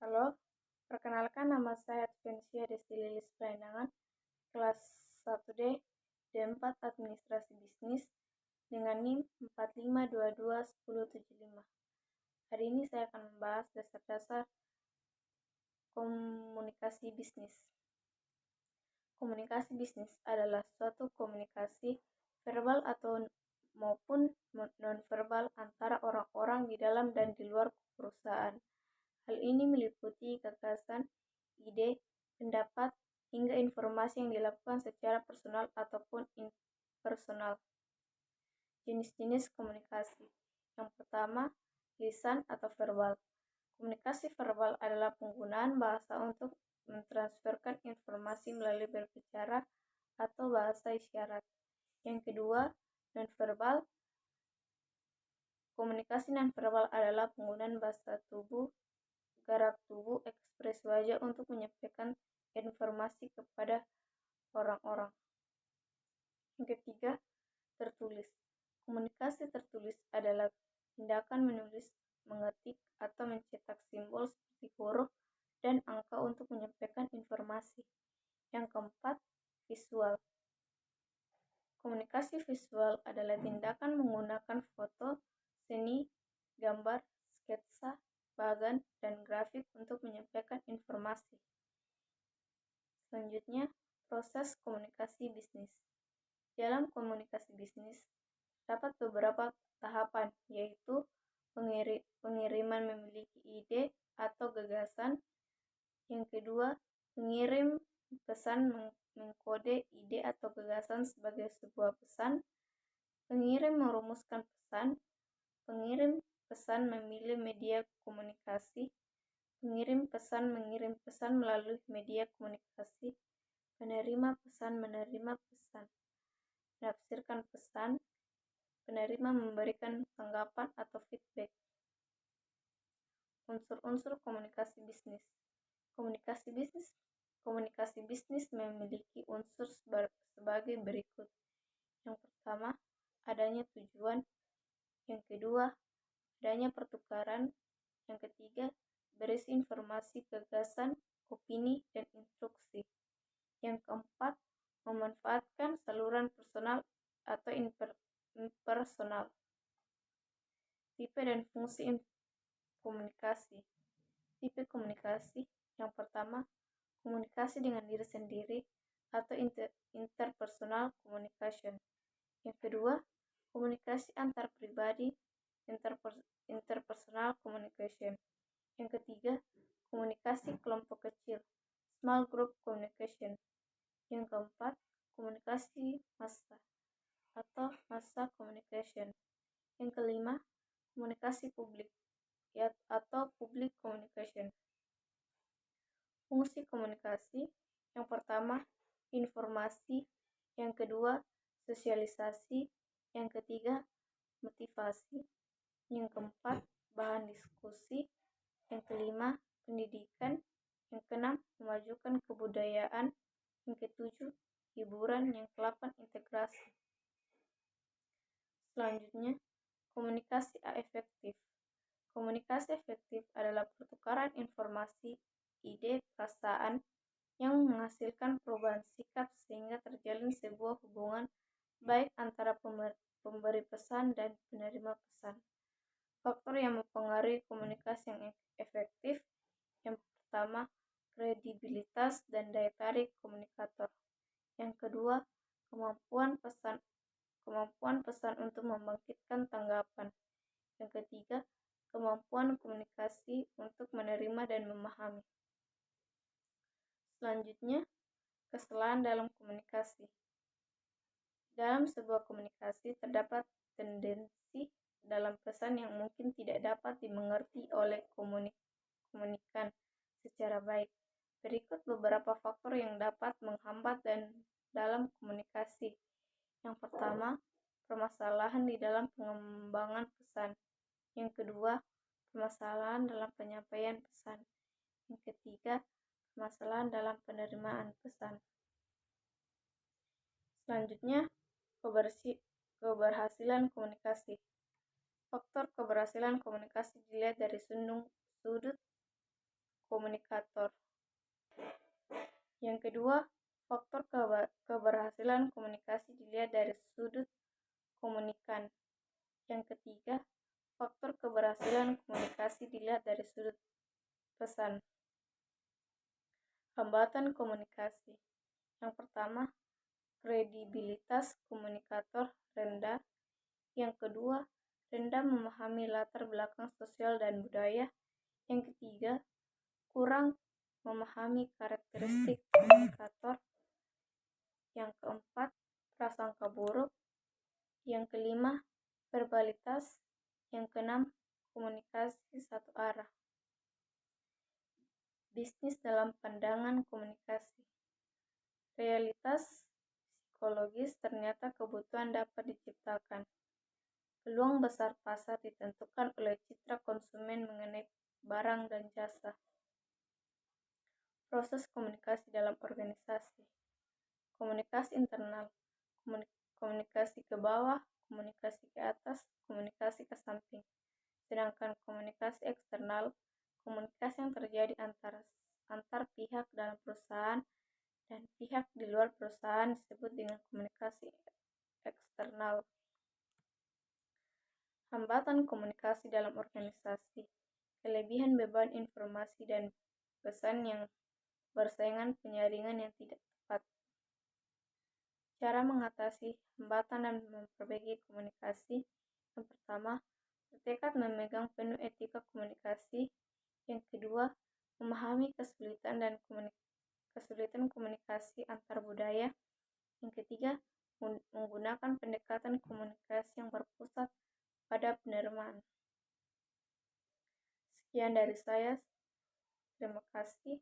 Halo, perkenalkan nama saya Advensia Desti Lilis Plenangan, kelas 1D, D4 Administrasi Bisnis, dengan NIM 45221075. Hari ini saya akan membahas dasar-dasar komunikasi bisnis. Komunikasi bisnis adalah suatu komunikasi verbal atau maupun non-verbal antara orang-orang di dalam dan di luar perusahaan. Hal ini meliputi gagasan, ide, pendapat, hingga informasi yang dilakukan secara personal ataupun impersonal. Jenis-jenis komunikasi. Yang pertama, lisan atau verbal. Komunikasi verbal adalah penggunaan bahasa untuk mentransferkan informasi melalui berbicara atau bahasa isyarat. Yang kedua, nonverbal. Komunikasi nonverbal adalah penggunaan bahasa tubuh, gerak tubuh, ekspresi wajah untuk menyampaikan informasi kepada orang-orang. Yang ketiga, tertulis. Komunikasi tertulis adalah tindakan menulis, mengetik, atau mencetak simbol seperti huruf dan angka untuk menyampaikan informasi. Yang keempat, visual. Komunikasi visual adalah tindakan menggunakan foto, seni, gambar, sketsa, bagan, dan grafik untuk menyampaikan informasi. Selanjutnya, proses komunikasi bisnis. Dalam komunikasi bisnis, terdapat beberapa tahapan, yaitu pengiriman memiliki ide atau gagasan. Yang kedua, mengirim pesan mengkode ide atau gagasan sebagai sebuah pesan. Pengirim merumuskan pesan. Pengirim pesan memilih media komunikasi. Pengirim pesan mengirim pesan melalui media komunikasi. Penerima pesan menerima pesan. Menafsirkan pesan. Penerima memberikan tanggapan atau feedback. Unsur-unsur komunikasi bisnis. Komunikasi bisnis memiliki unsur sebagai berikut. Yang pertama, adanya tujuan. Yang kedua, adanya pertukaran. Yang ketiga, berisi informasi, gagasan, opini, dan instruksi. Yang keempat, memanfaatkan saluran personal atau impersonal. Tipe dan fungsi komunikasi. Tipe komunikasi. Yang pertama, komunikasi dengan diri sendiri atau interpersonal communication. Yang kedua, komunikasi antar pribadi, interpersonal communication. Yang ketiga, komunikasi kelompok kecil, small group communication. Yang keempat, komunikasi massa atau massa communication. Yang kelima, komunikasi publik atau public communication. Fungsi komunikasi. Yang pertama, informasi. Yang kedua, sosialisasi. Yang ketiga, motivasi. Yang keempat, bahan diskusi. Yang kelima, pendidikan. Yang keenam, memajukan kebudayaan. Yang ketujuh, hiburan. Yang kedelapan, integrasi. Selanjutnya, komunikasi efektif. Komunikasi efektif adalah pertukaran informasi, ide, perasaan yang menghasilkan perubahan sikap sehingga terjalin sebuah hubungan baik antara pemberi pesan dan penerima pesan. Faktor yang mempengaruhi komunikasi yang efektif. Yang pertama, kredibilitas dan daya tarik komunikator. Yang kedua, kemampuan pesan untuk membangkitkan tanggapan. Yang ketiga, kemampuan komunikasi untuk menerima dan memahami. Selanjutnya, kesalahan dalam komunikasi. Dalam sebuah komunikasi terdapat tendensi dalam pesan yang mungkin tidak dapat dimengerti oleh komunikan secara baik. Berikut beberapa faktor yang dapat menghambat dalam komunikasi. Yang pertama, permasalahan di dalam pengembangan pesan. Yang kedua, permasalahan dalam penyampaian pesan. Yang ketiga, permasalahan dalam penerimaan pesan. Selanjutnya, keberhasilan komunikasi. Faktor keberhasilan komunikasi dilihat dari sudut komunikator. Yang kedua, faktor keberhasilan komunikasi dilihat dari sudut komunikan. Yang ketiga, faktor keberhasilan komunikasi dilihat dari sudut pesan. Hambatan komunikasi. Yang pertama, kredibilitas komunikator rendah. Yang kedua, rendah memahami latar belakang sosial dan budaya. Yang ketiga, kurang memahami karakteristik komunikator. Yang keempat, prasangka buruk. Yang kelima, verbalitas. Yang keenam, komunikasi satu arah. Bisnis dalam pandangan komunikasi. Realitas psikologis ternyata kebutuhan dapat diciptakan. Peluang besar pasar ditentukan oleh citra konsumen mengenai barang dan jasa. Proses komunikasi dalam organisasi. Komunikasi internal, komunikasi ke bawah, komunikasi ke atas, komunikasi ke samping. Sedangkan komunikasi eksternal, komunikasi yang terjadi antar pihak dalam perusahaan dan pihak di luar perusahaan disebut dengan komunikasi eksternal. Hambatan komunikasi dalam organisasi. Kelebihan beban informasi dan pesan yang bersaingan, penyaringan yang tidak tepat. Cara mengatasi hambatan dan memperbaiki komunikasi. Yang pertama, bertekad memegang penuh etika komunikasi. Yang kedua, memahami kesulitan komunikasi antar budaya. Yang ketiga, menggunakan pendekatan komunikasi yang berpusat pada penerimaan. Sekian dari saya. Terima kasih.